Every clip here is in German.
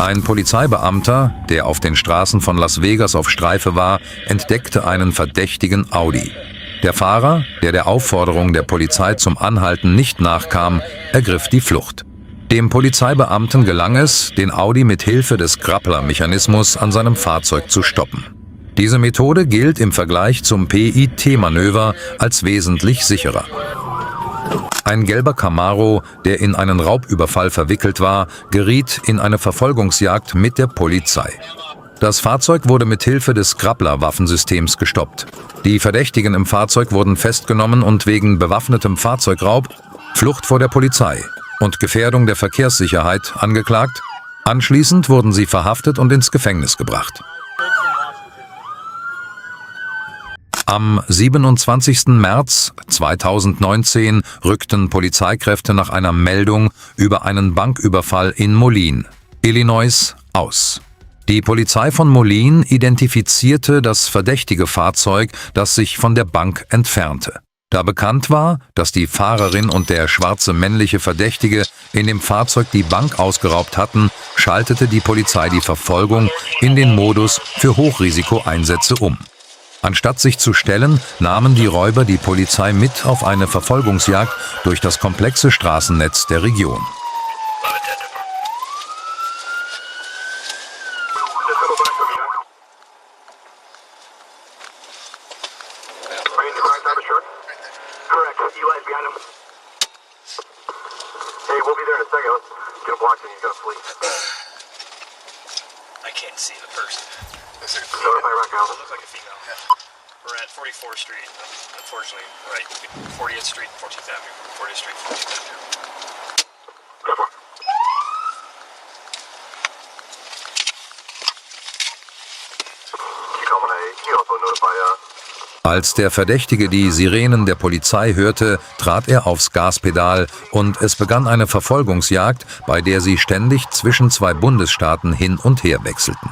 Ein Polizeibeamter, der auf den Straßen von Las Vegas auf Streife war, entdeckte einen verdächtigen Audi. Der Fahrer, der der Aufforderung der Polizei zum Anhalten nicht nachkam, ergriff die Flucht. Dem Polizeibeamten gelang es, den Audi mit Hilfe des Grappler-Mechanismus an seinem Fahrzeug zu stoppen. Diese Methode gilt im Vergleich zum PIT-Manöver als wesentlich sicherer. Ein gelber Camaro, der in einen Raubüberfall verwickelt war, geriet in eine Verfolgungsjagd mit der Polizei. Das Fahrzeug wurde mit Hilfe des Grappler-Waffensystems gestoppt. Die Verdächtigen im Fahrzeug wurden festgenommen und wegen bewaffnetem Fahrzeugraub, Flucht vor der Polizei und Gefährdung der Verkehrssicherheit angeklagt. Anschließend wurden sie verhaftet und ins Gefängnis gebracht. Am 27. März 2019 rückten Polizeikräfte nach einer Meldung über einen Banküberfall in Moline, Illinois, aus. Die Polizei von Moline identifizierte das verdächtige Fahrzeug, das sich von der Bank entfernte. Da bekannt war, dass die Fahrerin und der schwarze männliche Verdächtige in dem Fahrzeug die Bank ausgeraubt hatten, schaltete die Polizei die Verfolgung in den Modus für Hochrisikoeinsätze um. Anstatt sich zu stellen, nahmen die Räuber die Polizei mit auf eine Verfolgungsjagd durch das komplexe Straßennetz der Region. We're at 44th Street, unfortunately, right, 40th Street, 14th Avenue, 40th Street, 14th Avenue. Als der Verdächtige die Sirenen der Polizei hörte, trat er aufs Gaspedal und es begann eine Verfolgungsjagd, bei der sie ständig zwischen zwei Bundesstaaten hin und her wechselten.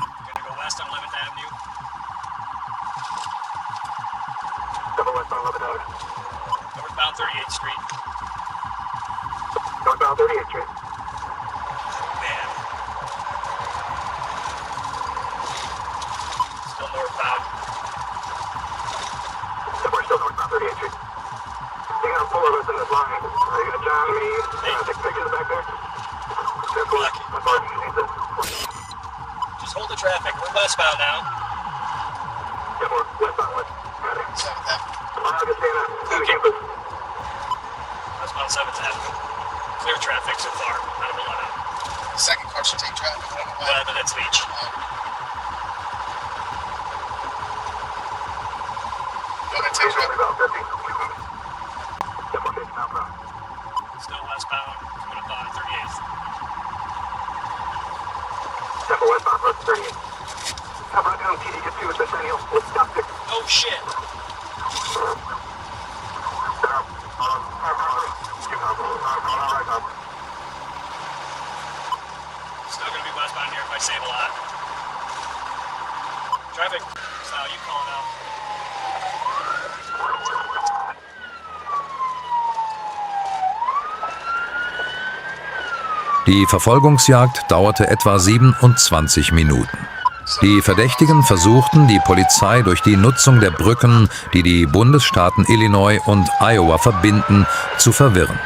Northbound 38th Street. Northbound 38th Street. Man. Still northbound. We're still northbound 38th Street. You got 4 of us in this line. Are you gonna jam me? Take pictures back there? Just hold the traffic. We're westbound now. Yeah, we're westbound. Got it. 7th Avenue. Augustana. Campus. Westbound 7th Avenue. Clear traffic so far. Not a lot out. The second car should take traffic. I don't know why. But that's Leach. Go ahead, take traffic. About 50. Still westbound. Coming up on 38th. Temple westbound, 38th. Come on down, TD, get 2 with Centennial. Let's stop there. Oh shit! Still gonna be westbound here if I save a lot. Traffic. Sal, you calling out? Die Verfolgungsjagd dauerte etwa 27 Minuten. Die Verdächtigen versuchten, die Polizei durch die Nutzung der Brücken, die die Bundesstaaten Illinois und Iowa verbinden, zu verwirren.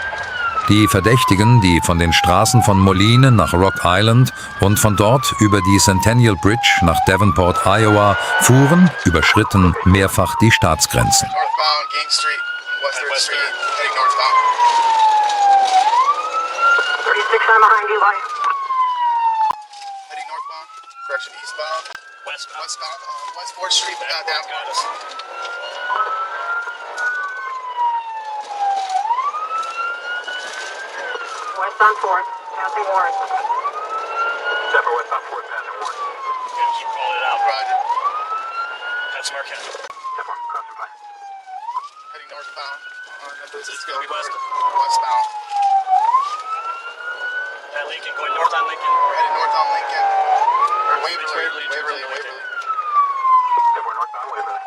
Die Verdächtigen, die von den Straßen von Moline nach Rock Island und von dort über die Centennial Bridge nach Davenport, Iowa, fuhren, überschritten mehrfach die Staatsgrenzen. Northbound, Game Street, West 3rd Street, heading northbound. 36, I'm behind you, Lion. Heading northbound, correction, eastbound. Westbound. Westbound on West 4th Street, Got Davenport. us. Westbound 4th, passing Warren. Temple westbound 4th, passing Warren. Gonna keep calling it out. Roger. That's Marquette. Temple, crossing by. Heading northbound on the Business It's gonna be Boulevard. west. Westbound. At Lincoln, going north on Lincoln. We're heading north on Lincoln. Or Waverly, Waverly. Lincoln. Temple northbound, Waverly.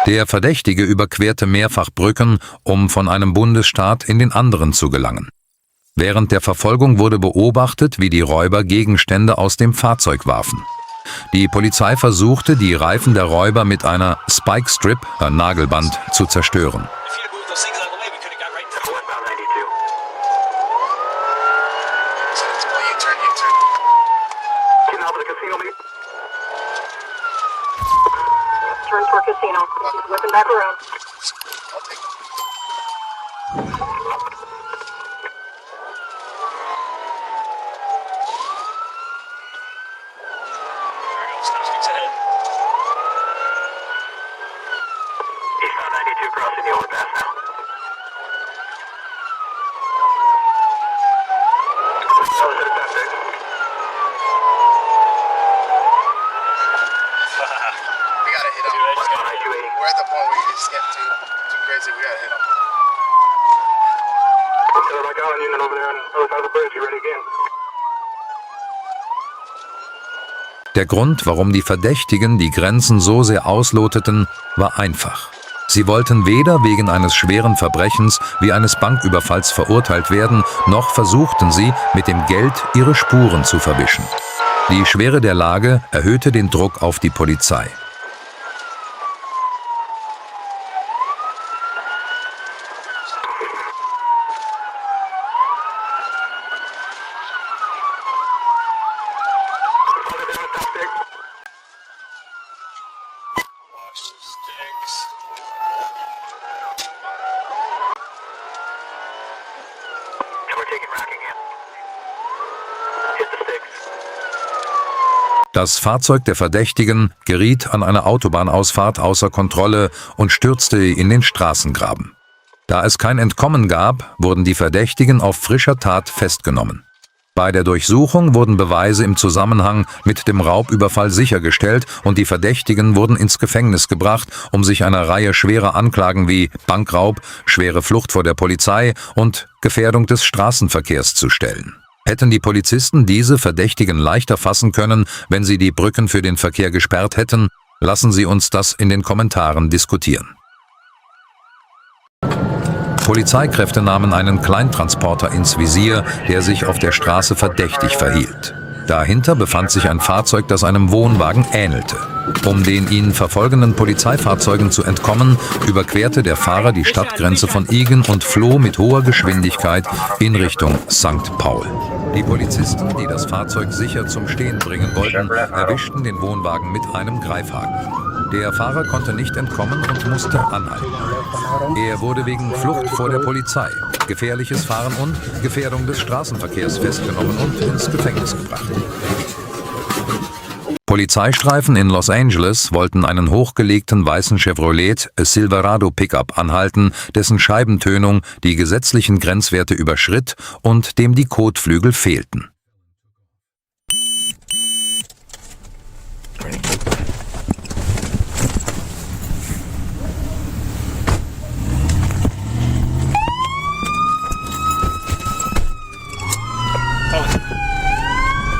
Der Verdächtige überquerte mehrfach Brücken, um von einem Bundesstaat in den anderen zu gelangen. Während der Verfolgung wurde beobachtet, wie die Räuber Gegenstände aus dem Fahrzeug warfen. Die Polizei versuchte, die Reifen der Räuber mit einer Spike Strip, Nagelband, zu zerstören. Turn toward casino. Whipping back around. Eastbound 92 crossing the overpass now. We gotta hit him. We're at the point where you just get too crazy. We gotta hit him. Like Island unit over there on the other side of the bridge. You ready again? Der Grund, warum die Verdächtigen die Grenzen so sehr ausloteten, war einfach. Sie wollten weder wegen eines schweren Verbrechens wie eines Banküberfalls verurteilt werden, noch versuchten sie, mit dem Geld ihre Spuren zu verwischen. Die Schwere der Lage erhöhte den Druck auf die Polizei. Das Fahrzeug der Verdächtigen geriet an einer Autobahnausfahrt außer Kontrolle und stürzte in den Straßengraben. Da es kein Entkommen gab, wurden die Verdächtigen auf frischer Tat festgenommen. Bei der Durchsuchung wurden Beweise im Zusammenhang mit dem Raubüberfall sichergestellt und die Verdächtigen wurden ins Gefängnis gebracht, um sich einer Reihe schwerer Anklagen wie Bankraub, schwere Flucht vor der Polizei und Gefährdung des Straßenverkehrs zu stellen. Hätten die Polizisten diese Verdächtigen leichter fassen können, wenn sie die Brücken für den Verkehr gesperrt hätten? Lassen Sie uns das in den Kommentaren diskutieren. Polizeikräfte nahmen einen Kleintransporter ins Visier, der sich auf der Straße verdächtig verhielt. Dahinter befand sich ein Fahrzeug, das einem Wohnwagen ähnelte. Um den ihn verfolgenden Polizeifahrzeugen zu entkommen, überquerte der Fahrer die Stadtgrenze von Eagan und floh mit hoher Geschwindigkeit in Richtung St. Paul. Die Polizisten, die das Fahrzeug sicher zum Stehen bringen wollten, erwischten den Wohnwagen mit einem Greifhaken. Der Fahrer konnte nicht entkommen und musste anhalten. Er wurde wegen Flucht vor der Polizei, gefährliches Fahren und Gefährdung des Straßenverkehrs festgenommen und ins Gefängnis gebracht. Polizeistreifen in Los Angeles wollten einen hochgelegten weißen Chevrolet Silverado Pickup anhalten, dessen Scheibentönung die gesetzlichen Grenzwerte überschritt und dem die Kotflügel fehlten.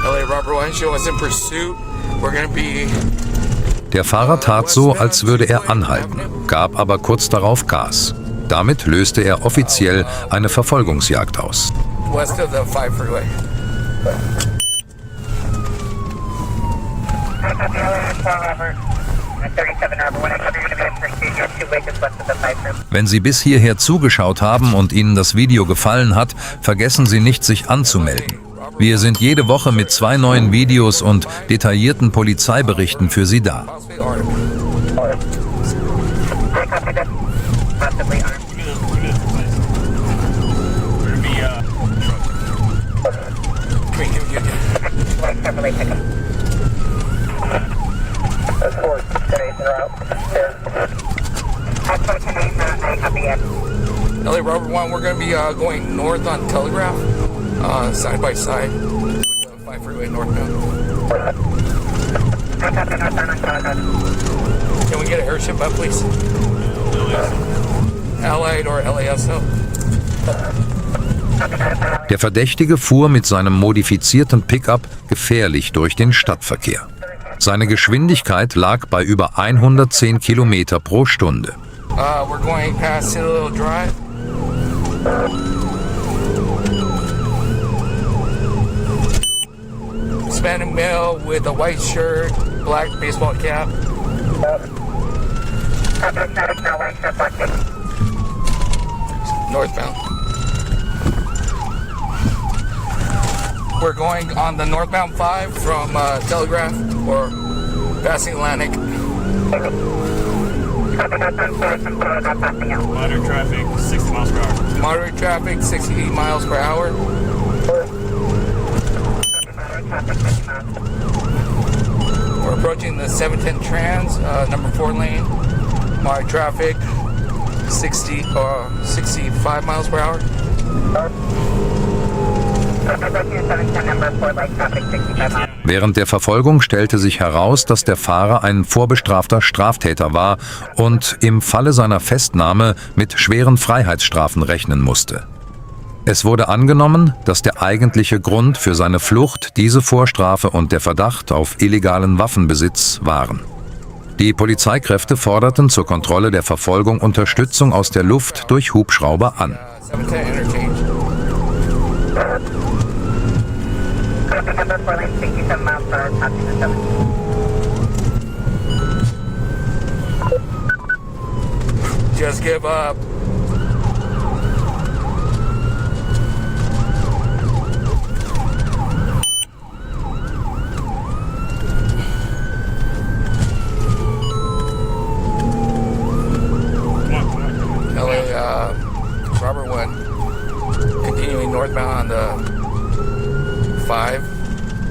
LA Robert Weinschel is in pursuit. We're gonna be. Der Fahrer tat so, als würde er anhalten, gab aber kurz darauf Gas. Damit löste er offiziell eine Verfolgungsjagd aus. West of the 5 freeway. Wenn Sie bis hierher zugeschaut haben und Ihnen das Video gefallen hat, vergessen Sie nicht, sich anzumelden. Wir sind jede Woche mit 2 neuen Videos und detaillierten Polizeiberichten für Sie da. LA Robert 1, we're going to be going north on Telegraph, side by side with the 5 freeway northbound. Can we get an airship up, please? Allied or LASO. Der Verdächtige fuhr mit seinem modifizierten Pickup gefährlich durch den Stadtverkehr. Seine Geschwindigkeit lag bei über 110 Kilometer pro Stunde. We're going past Citadel Drive. Hispanic male with a white shirt, black baseball cap. Northbound. We're going on the northbound 5 from Telegraph or passing Atlantic. Moderate traffic, 60 miles per hour. Moderate traffic, 60 miles per hour. We're approaching the 710 Trans, number 4 lane. Moderate traffic, 65 miles per hour. Während der Verfolgung stellte sich heraus, dass der Fahrer ein vorbestrafter Straftäter war und im Falle seiner Festnahme mit schweren Freiheitsstrafen rechnen musste. Es wurde angenommen, dass der eigentliche Grund für seine Flucht diese Vorstrafe und der Verdacht auf illegalen Waffenbesitz waren. Die Polizeikräfte forderten zur Kontrolle der Verfolgung Unterstützung aus der Luft durch Hubschrauber an. 710 Interchange. Just give up. LA, Robert 1, continuing northbound on the 5.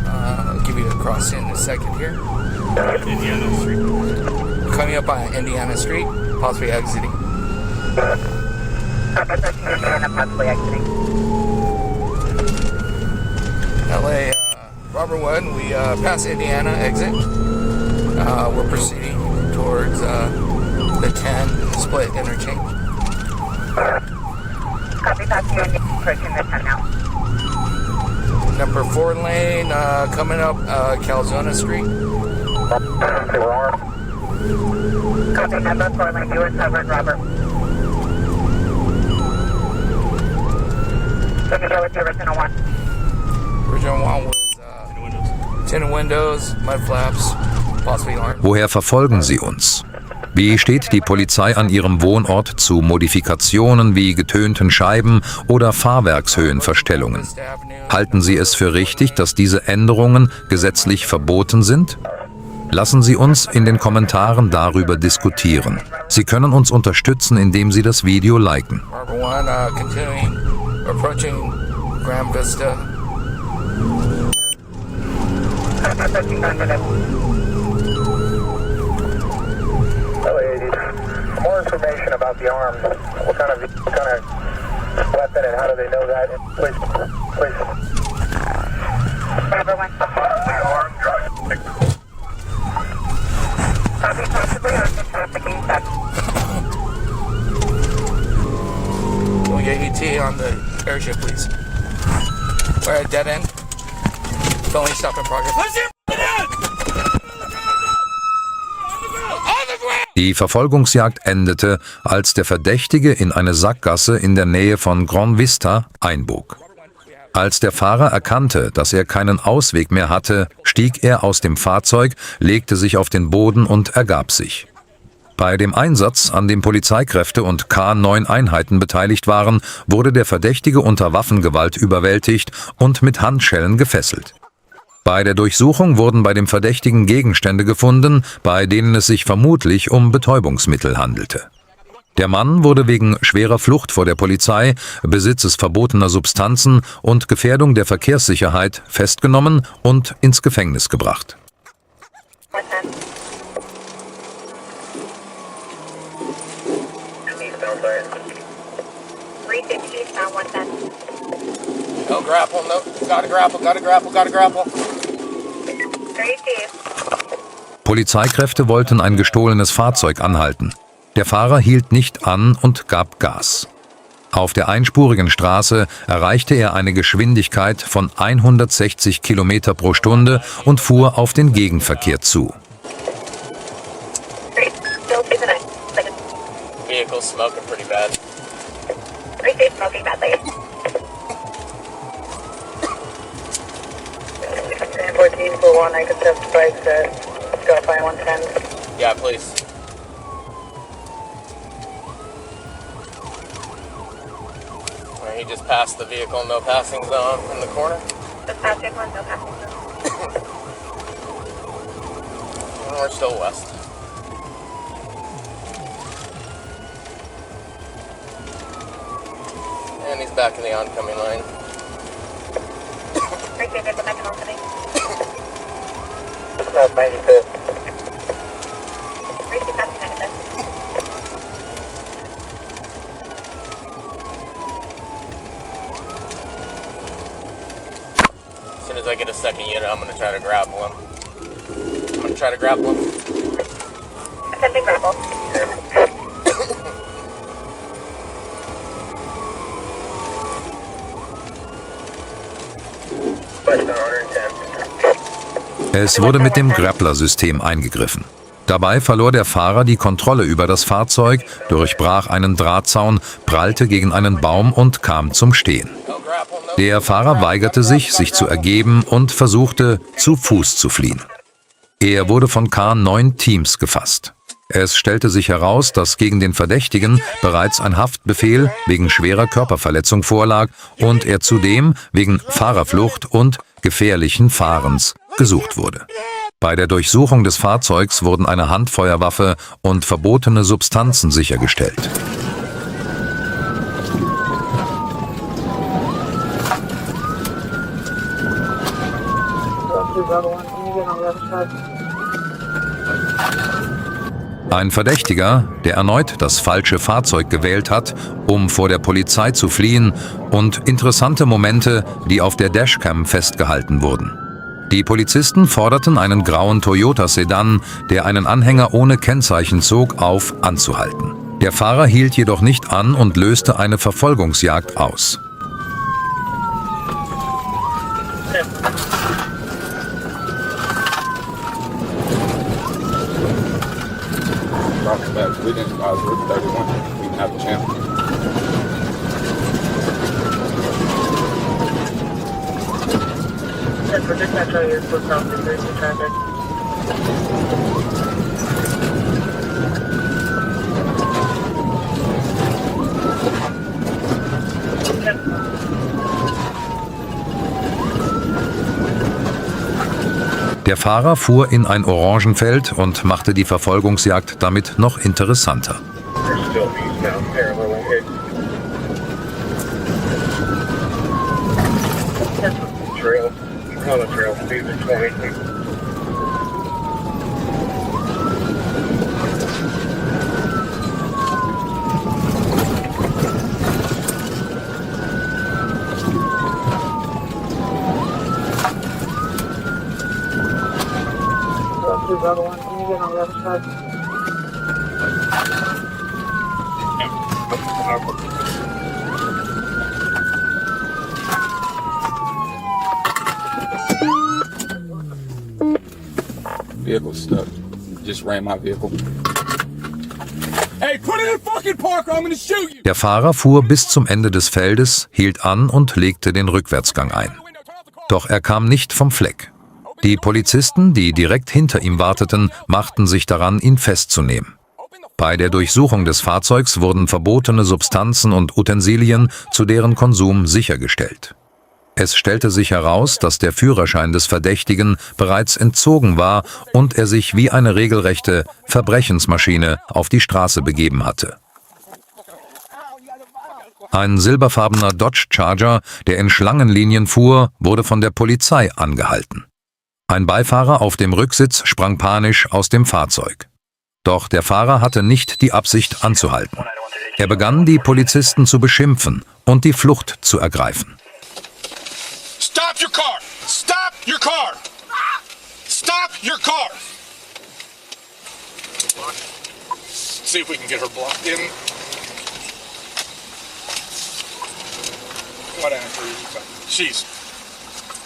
I'll give you a cross in a second here. Indiana Street. Coming up on Indiana Street, possibly exiting. LA, Robert 1, we pass Indiana exit. We're proceeding towards the 10 split interchange. Copy that, approaching the 10 now. Number 4 lane, coming up Calzona Street. Copy number 4 lane, you were covered, Robert. Let me go with the original one. Original one was tinted windows, mud flaps, possibly orange. Woher verfolgen sie uns? Wie steht die Polizei an ihrem Wohnort zu Modifikationen wie getönten Scheiben oder Fahrwerkshöhenverstellungen? Halten Sie es für richtig, dass diese Änderungen gesetzlich verboten sind? Lassen Sie uns in den Kommentaren darüber diskutieren. Sie können uns unterstützen, indem Sie das Video liken. Robert 1, continuing, approaching Grand Vista. Approaching Grand Vista. More information about the arms. What kind of weapon and how do they know that? Please. Robert 1. Copy, possibly on trafficking stop. Can we get ET on the airship, please? We're at dead end. Felony stop in progress. Die Verfolgungsjagd endete, als der Verdächtige in eine Sackgasse in der Nähe von Grand Vista einbog. Als der Fahrer erkannte, dass er keinen Ausweg mehr hatte, stieg er aus dem Fahrzeug, legte sich auf den Boden und ergab sich. Bei dem Einsatz, an dem Polizeikräfte und K9 Einheiten beteiligt waren, wurde der Verdächtige unter Waffengewalt überwältigt und mit Handschellen gefesselt. Bei der Durchsuchung wurden bei dem Verdächtigen Gegenstände gefunden, bei denen es sich vermutlich um Betäubungsmittel handelte. Der Mann wurde wegen schwerer Flucht vor der Polizei, Besitzes verbotener Substanzen und Gefährdung der Verkehrssicherheit festgenommen und ins Gefängnis gebracht. No grapple, no. Gotta grapple. Polizeikräfte wollten ein gestohlenes Fahrzeug anhalten. Der Fahrer hielt nicht an und gab Gas. Auf der einspurigen Straße erreichte er eine Geschwindigkeit von 160 km pro Stunde und fuhr auf den Gegenverkehr zu. Vehicle's smoking pretty bad. 14 for 1, I could test spikes at Skyfire 110. Yeah, please. He just passed the vehicle, no passing zone in the corner. Just passing one, no passing zone. We're still west. And he's back in the oncoming lane. Appreciate it, my company. South 95th. Appreciate passing 95th. As soon as I get a second unit, I'm going to try to grapple him. Attempting grapple. Es wurde mit dem Grappler-System eingegriffen. Dabei verlor der Fahrer die Kontrolle über das Fahrzeug, durchbrach einen Drahtzaun, prallte gegen einen Baum und kam zum Stehen. Der Fahrer weigerte sich, sich zu ergeben und versuchte, zu Fuß zu fliehen. Er wurde von K9 Teams gefasst. Es stellte sich heraus, dass gegen den Verdächtigen bereits ein Haftbefehl wegen schwerer Körperverletzung vorlag und er zudem wegen Fahrerflucht und gefährlichen Fahrens gesucht wurde. Bei der Durchsuchung des Fahrzeugs wurden eine Handfeuerwaffe und verbotene Substanzen sichergestellt. Ein Verdächtiger, der erneut das falsche Fahrzeug gewählt hat, um vor der Polizei zu fliehen, und interessante Momente, die auf der Dashcam festgehalten wurden. Die Polizisten forderten einen grauen Toyota Sedan, der einen Anhänger ohne Kennzeichen zog, auf, anzuhalten. Der Fahrer hielt jedoch nicht an und löste eine Verfolgungsjagd aus. We didn't Route 31. We didn't have a chance. For dispatch, all your full self-defense traffic. Der Fahrer fuhr in ein Orangenfeld und machte die Verfolgungsjagd damit noch interessanter. Vehicle stuck. Just ran my vehicle. Hey, put it in fucking park or I'm gonna shoot you! Der Fahrer fuhr bis zum Ende des Feldes, hielt an und legte den Rückwärtsgang ein. Doch er kam nicht vom Fleck. Die Polizisten, die direkt hinter ihm warteten, machten sich daran, ihn festzunehmen. Bei der Durchsuchung des Fahrzeugs wurden verbotene Substanzen und Utensilien zu deren Konsum sichergestellt. Es stellte sich heraus, dass der Führerschein des Verdächtigen bereits entzogen war und er sich wie eine regelrechte Verbrechensmaschine auf die Straße begeben hatte. Ein silberfarbener Dodge Charger, der in Schlangenlinien fuhr, wurde von der Polizei angehalten. Ein Beifahrer auf dem Rücksitz sprang panisch aus dem Fahrzeug. Doch der Fahrer hatte nicht die Absicht anzuhalten. Er begann, die Polizisten zu beschimpfen und die Flucht zu ergreifen. Stop your car! Stop your car! Stop your car! See if we can get her blocked in. She's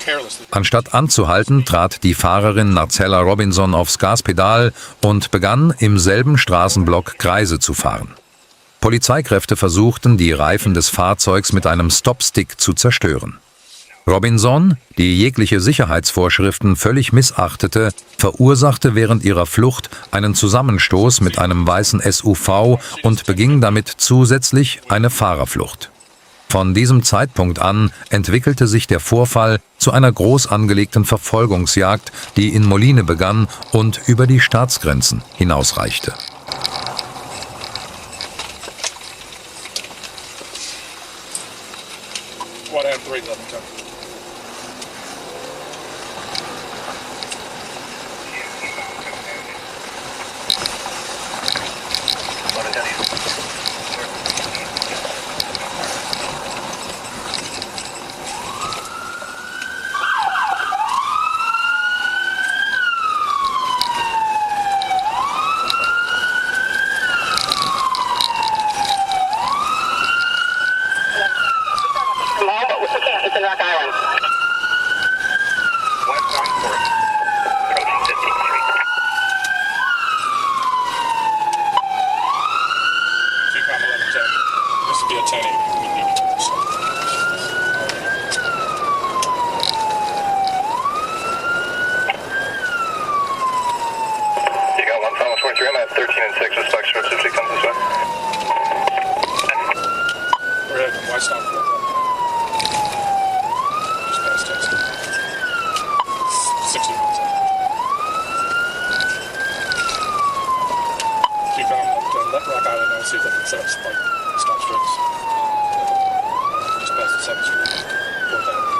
carelessly. Anstatt anzuhalten, trat die Fahrerin Narcella Robinson aufs Gaspedal und begann, im selben Straßenblock Kreise zu fahren. Polizeikräfte versuchten, die Reifen des Fahrzeugs mit einem Stopstick zu zerstören. Robinson, die jegliche Sicherheitsvorschriften völlig missachtete, verursachte während ihrer Flucht einen Zusammenstoß mit einem weißen SUV und beging damit zusätzlich eine Fahrerflucht. Von diesem Zeitpunkt an entwickelte sich der Vorfall zu einer groß angelegten Verfolgungsjagd, die in Moline begann und über die Staatsgrenzen hinausreichte. What happened 311 time? It's in Rock Island. West Concord, approaching 15th Street. GCOM 1110. This will be a 1080. We need to do this. You got one final 23. I'm at 13 and 6. Suspect specifically comes this way. We're heading from West Concord. Just past Texas. 60 miles out. GCOM let Rock Island know, see if they can set up spike stop strips. Just past the 7th Street. 4th Avenue.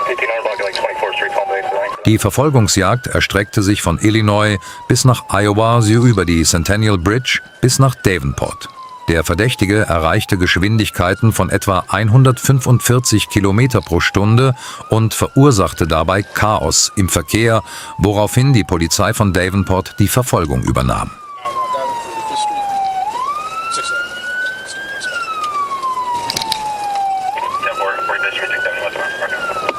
1800 block like 24th Street, Palm Bay. Die Verfolgungsjagd erstreckte sich von Illinois bis nach Iowa, sie über die Centennial Bridge bis nach Davenport. Der Verdächtige erreichte Geschwindigkeiten von etwa 145 Kilometer pro Stunde und verursachte dabei Chaos im Verkehr, woraufhin die Polizei von Davenport die Verfolgung übernahm. Rock Island, 35th Street. 6th Avenue. We're district 7 West Rock Island.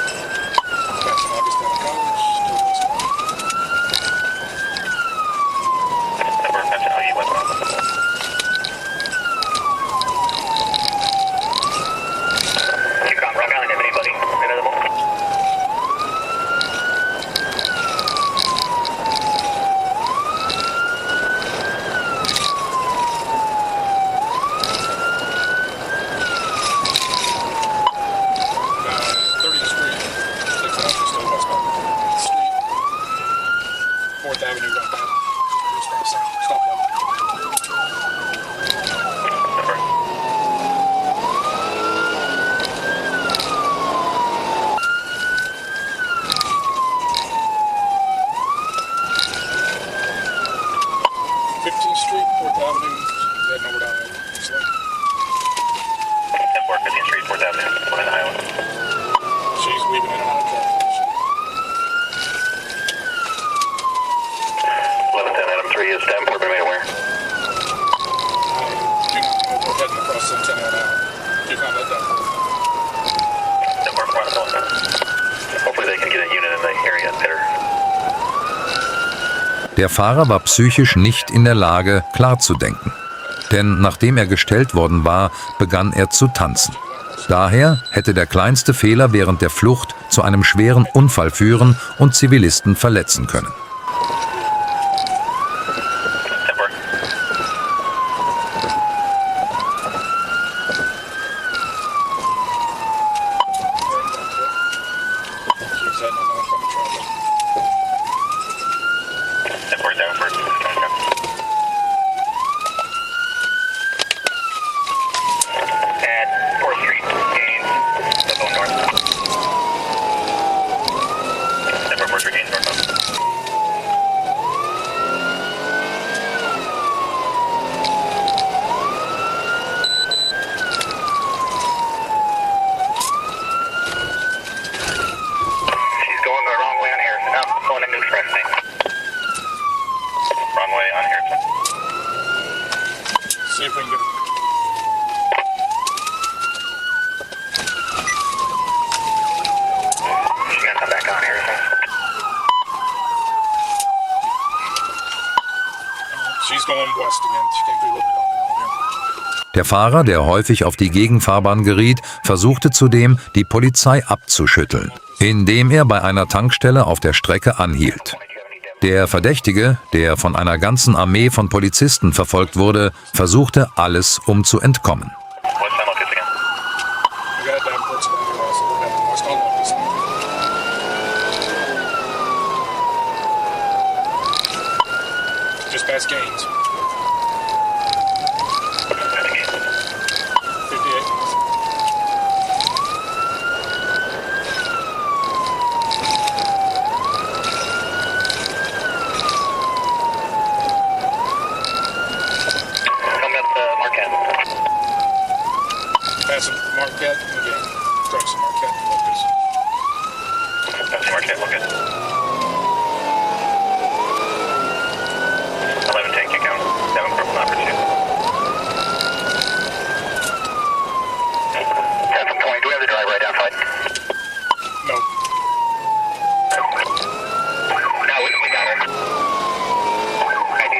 Passing Augustana College. Still West Concord. We're passing OU West Rock. GCOM Rock Island, have anybody available? Uh, 30th Street, 6th Avenue, still West Concord. Street, 4th Avenue, Rock Island. Stop light. Fifteenth Street, 4th Avenue, heading over to Island. East Lake. 15th Street, 4th Avenue, on the island. She's weaving in and out of traffic. 1110 Adam 3 is Davenport, been made aware. I do not know. We're heading across Centennial now. GCOM let that. Davenport, front of the building. Hopefully they can get a unit in the area better. Der Fahrer war psychisch nicht in der Lage, klar zu denken. Denn nachdem er gestellt worden war, begann er zu tanzen. Daher hätte der kleinste Fehler während der Flucht zu einem schweren Unfall führen und Zivilisten verletzen können. Davenport. She's heading in oncoming traffic. Davenport, Davenport. At 4th Street, gains, still going north. Davenport, 4th Street, gains northbound. going west again. She came through a little bit here. Der Fahrer, der häufig auf die Gegenfahrbahn geriet, versuchte zudem, die Polizei abzuschütteln, indem er bei einer Tankstelle auf der Strecke anhielt. Der Verdächtige, der von einer ganzen Armee von Polizisten verfolgt wurde, versuchte alles, um zu entkommen. We got Davenport's down here also. We're heading west on Locust. Just past Gaines. 58. Passing Marquette and Gaines. Crossing Marquette and Locust. That's Marquette, look at 11 take you count. 7 purple number 2. 10 from 20. Do we have the driver identified? No. No, we got her. ID.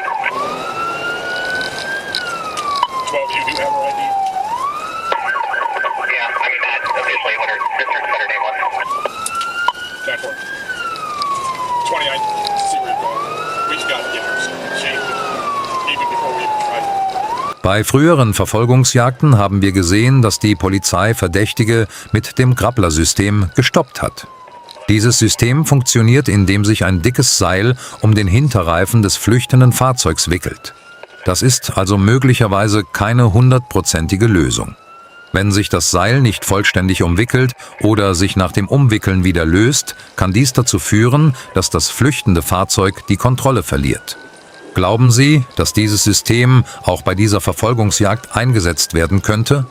12, you do have her ID? Yeah, I mean that officially what her sister's better name was. 10-4. 20, I see where you're going. We've got to get her. She, even before we even tried. Bei früheren Verfolgungsjagden haben wir gesehen, dass die Polizei Verdächtige mit dem Grappler-System gestoppt hat. Dieses System funktioniert, indem sich ein dickes Seil um den Hinterreifen des flüchtenden Fahrzeugs wickelt. Das ist also möglicherweise keine 100%ige Lösung. Wenn sich das Seil nicht vollständig umwickelt oder sich nach dem Umwickeln wieder löst, kann dies dazu führen, dass das flüchtende Fahrzeug die Kontrolle verliert. Glauben Sie, dass dieses System auch bei dieser Verfolgungsjagd eingesetzt werden könnte?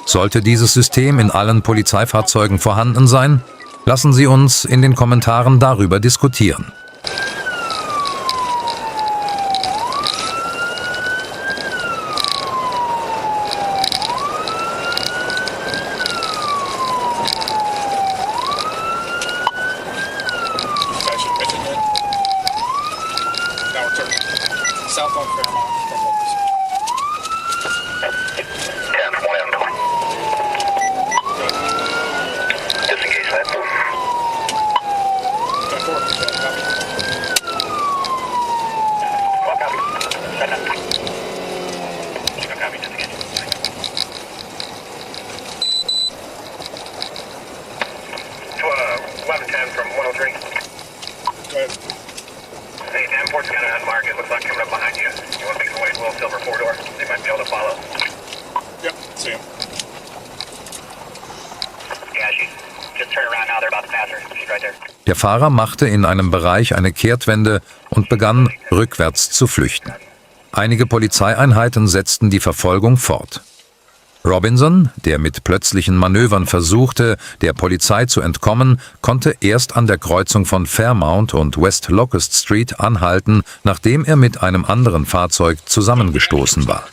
Sollte dieses System in allen Polizeifahrzeugen vorhanden sein? Lassen Sie uns in den Kommentaren darüber diskutieren. Passing Michigan. Now we're turning south on Fairmount from Locust. 10 from 11. Disengage that. 10-4. Copy. Well, copy. Send that. Chico copy, disengage. 11-10 from 103. Go ahead. Hey, Danforth's got an unmarked. It looks like coming up behind you. You want to make your way to Will Silver 4-door? They might be able to follow. Yep, see him. Yeah, she's just turn around now. They're about to pass her. She's right there. Der Fahrer machte in einem Bereich eine Kehrtwende und begann, rückwärts zu flüchten. Einige Polizeieinheiten setzten die Verfolgung fort. Robinson, der mit plötzlichen Manövern versuchte, der Polizei zu entkommen, konnte erst an der Kreuzung von Fairmount und West Locust Street anhalten, nachdem er mit einem anderen Fahrzeug zusammengestoßen war.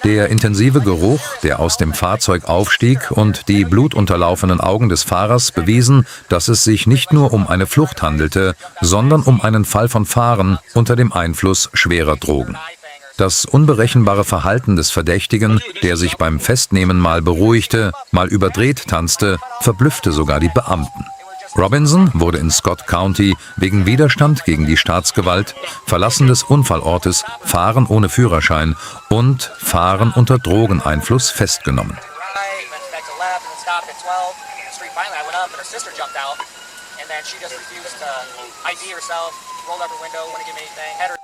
Der intensive Geruch, der aus dem Fahrzeug aufstieg, und die blutunterlaufenen Augen des Fahrers bewiesen, dass es sich nicht nur um eine Flucht handelte, sondern um einen Fall von Fahren unter dem Einfluss schwerer Drogen. Das unberechenbare Verhalten des Verdächtigen, der sich beim Festnehmen mal beruhigte, mal überdreht tanzte, verblüffte sogar die Beamten. Robinson wurde in Scott County wegen Widerstand gegen die Staatsgewalt, Verlassen des Unfallortes, Fahren ohne Führerschein und Fahren unter Drogeneinfluss festgenommen.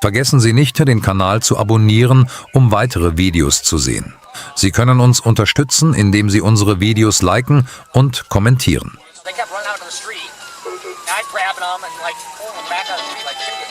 Vergessen Sie nicht, den Kanal zu abonnieren, um weitere Videos zu sehen. Sie können uns unterstützen, indem Sie unsere Videos liken und kommentieren. They kept running out of the street. And I was grabbing them and like pulling them back out of the street like